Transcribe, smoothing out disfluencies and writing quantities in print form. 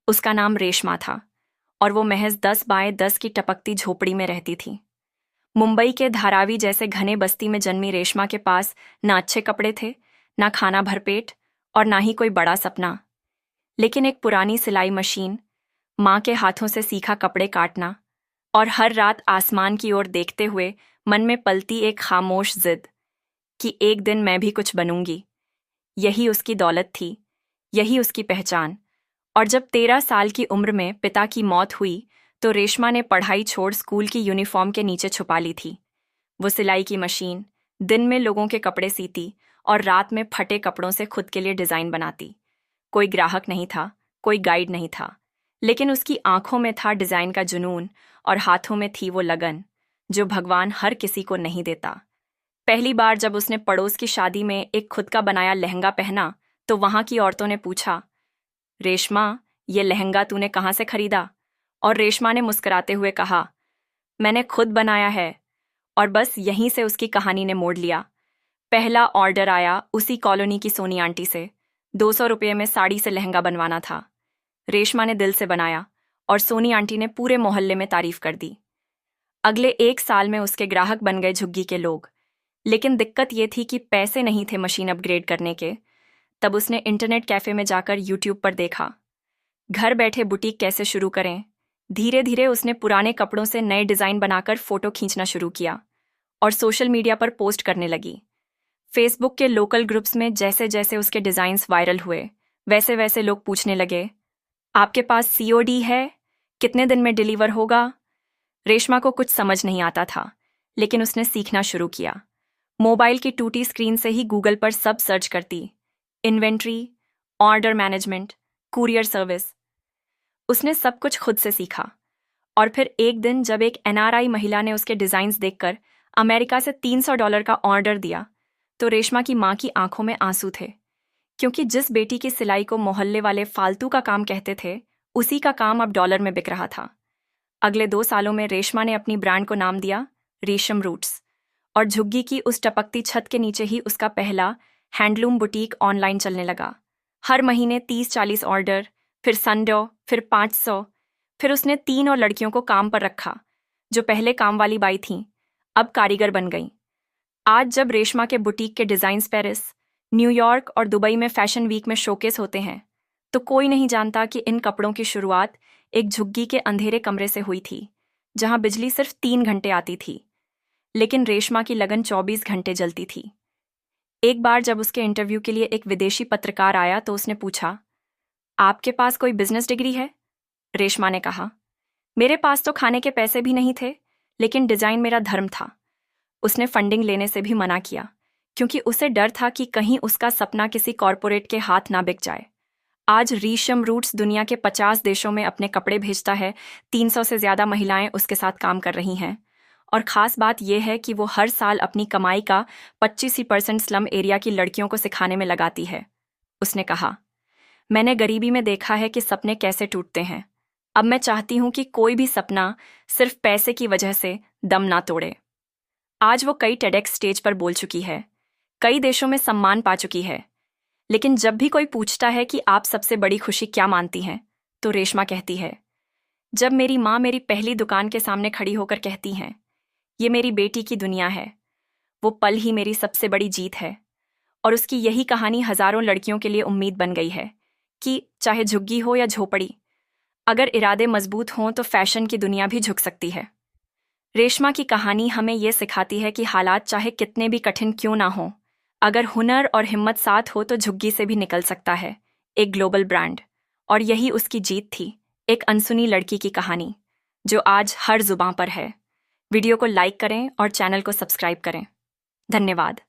उसका नाम रेशमा था और वो महज 10 बाय 10 की टपकती झोपड़ी में रहती थी। मुंबई के धारावी जैसे घने बस्ती में जन्मी रेशमा के पास ना अच्छे कपड़े थे, ना खाना भरपेट और ना ही कोई बड़ा सपना। लेकिन एक पुरानी सिलाई मशीन, माँ के हाथों से सीखा कपड़े काटना और हर रात आसमान की ओर देखते हुए मन में पलती एक खामोश जिद कि एक दिन मैं भी कुछ बनूंगी, यही उसकी दौलत थी, यही उसकी पहचान। और जब 13 साल की उम्र में पिता की मौत हुई तो रेशमा ने पढ़ाई छोड़ स्कूल की यूनिफॉर्म के नीचे छुपा ली थी। वो सिलाई की मशीन, दिन में लोगों के कपड़े सीती और रात में फटे कपड़ों से खुद के लिए डिज़ाइन बनाती। कोई ग्राहक नहीं था, कोई गाइड नहीं था, लेकिन उसकी आंखों में था डिज़ाइन का जुनून और हाथों में थी वो लगन जो भगवान हर किसी को नहीं देता। पहली बार जब उसने पड़ोस की शादी में एक खुद का बनाया लहंगा पहना तो वहां की औरतों ने पूछा, रेशमा, ये लहंगा तूने कहाँ से खरीदा? और रेशमा ने मुस्कुराते हुए कहा, मैंने खुद बनाया है। और बस यहीं से उसकी कहानी ने मोड़ लिया। पहला ऑर्डर आया उसी कॉलोनी की सोनी आंटी से। 200 रुपये में साड़ी से लहंगा बनवाना था। रेशमा ने दिल से बनाया और सोनी आंटी ने पूरे मोहल्ले में तारीफ कर दी। अगले 1 साल में उसके ग्राहक बन गए झुग्गी के लोग। लेकिन दिक्कत ये थी कि पैसे नहीं थे मशीन अपग्रेड करने के। तब उसने इंटरनेट कैफे में जाकर यूट्यूब पर देखा, घर बैठे बुटीक कैसे शुरू करें। धीरे धीरे उसने पुराने कपड़ों से नए डिज़ाइन बनाकर फोटो खींचना शुरू किया और सोशल मीडिया पर पोस्ट करने लगी। फेसबुक के लोकल ग्रुप्स में जैसे जैसे उसके डिज़ाइंस वायरल हुए, वैसे वैसे लोग पूछने लगे, आपके पास सीओडी है? कितने दिन में डिलीवर होगा? रेशमा को कुछ समझ नहीं आता था, लेकिन उसने सीखना शुरू किया। मोबाइल की टूटी स्क्रीन से ही गूगल पर सब सर्च करती, inventory, order management, courier service. उसने सब कुछ खुद से सीखा। और फिर एक दिन जब एक एनआरआई महिला ने उसके डिज़ाइंस देखकर अमेरिका से $300 का ऑर्डर दिया तो रेशमा की माँ की आंखों में आंसू थे, क्योंकि जिस बेटी की सिलाई को मोहल्ले वाले फालतू का काम कहते थे, उसी का काम अब डॉलर में बिक रहा था। अगले 2 सालों में रेशमा ने अपनी ब्रांड को नाम दिया रेशम रूट्स, और झुग्गी की उस टपकती छत के नीचे ही उसका पहला हैंडलूम बुटीक ऑनलाइन चलने लगा। हर महीने 30-40 ऑर्डर, फिर 100, फिर 500। फिर उसने 3 और लड़कियों को काम पर रखा, जो पहले काम वाली बाई थीं, अब कारीगर बन गईं। आज जब रेशमा के बुटीक के डिज़ाइंस पेरिस, न्यूयॉर्क और दुबई में फैशन वीक में शोकेस होते हैं, तो कोई नहीं जानता कि इन कपड़ों की शुरुआत एक झुग्गी के अंधेरे कमरे से हुई थी, जहां बिजली सिर्फ 3 घंटे आती थी, लेकिन रेशमा की लगन 24 घंटे जलती थी। एक बार जब उसके इंटरव्यू के लिए एक विदेशी पत्रकार आया तो उसने पूछा, आपके पास कोई बिजनेस डिग्री है? रेशमा ने कहा, मेरे पास तो खाने के पैसे भी नहीं थे, लेकिन डिज़ाइन मेरा धर्म था। उसने फंडिंग लेने से भी मना किया, क्योंकि उसे डर था कि कहीं उसका सपना किसी कॉरपोरेट के हाथ ना बिक जाए। आज रेशम रूट्स दुनिया के 50 देशों में अपने कपड़े भेजता है। 300 से ज़्यादा महिलाएं उसके साथ काम कर रही हैं। और ख़ास बात यह है कि वो हर साल अपनी कमाई का 25% स्लम एरिया की लड़कियों को सिखाने में लगाती है। उसने कहा, मैंने गरीबी में देखा है कि सपने कैसे टूटते हैं। अब मैं चाहती हूँ कि कोई भी सपना सिर्फ पैसे की वजह से दम ना तोड़े। आज वो कई टेडेक्स स्टेज पर बोल चुकी है, कई देशों में सम्मान पा चुकी है। लेकिन जब भी कोई पूछता है कि आप सबसे बड़ी खुशी क्या मानती हैं, तो रेशमा कहती है, जब मेरी माँ मेरी पहली दुकान के सामने खड़ी होकर कहती हैं, ये मेरी बेटी की दुनिया है, वो पल ही मेरी सबसे बड़ी जीत है। और उसकी यही कहानी हजारों लड़कियों के लिए उम्मीद बन गई है कि चाहे झुग्गी हो या झोपड़ी, अगर इरादे मजबूत हों तो फैशन की दुनिया भी झुक सकती है। रेशमा की कहानी हमें यह सिखाती है कि हालात चाहे कितने भी कठिन क्यों ना हों, अगर हुनर और हिम्मत साथ हो तो झुग्गी से भी निकल सकता है एक ग्लोबल ब्रांड। और यही उसकी जीत थी, एक अनसुनी लड़की की कहानी जो आज हर जुबां पर है। वीडियो को लाइक करें और चैनल को सब्सक्राइब करें। धन्यवाद।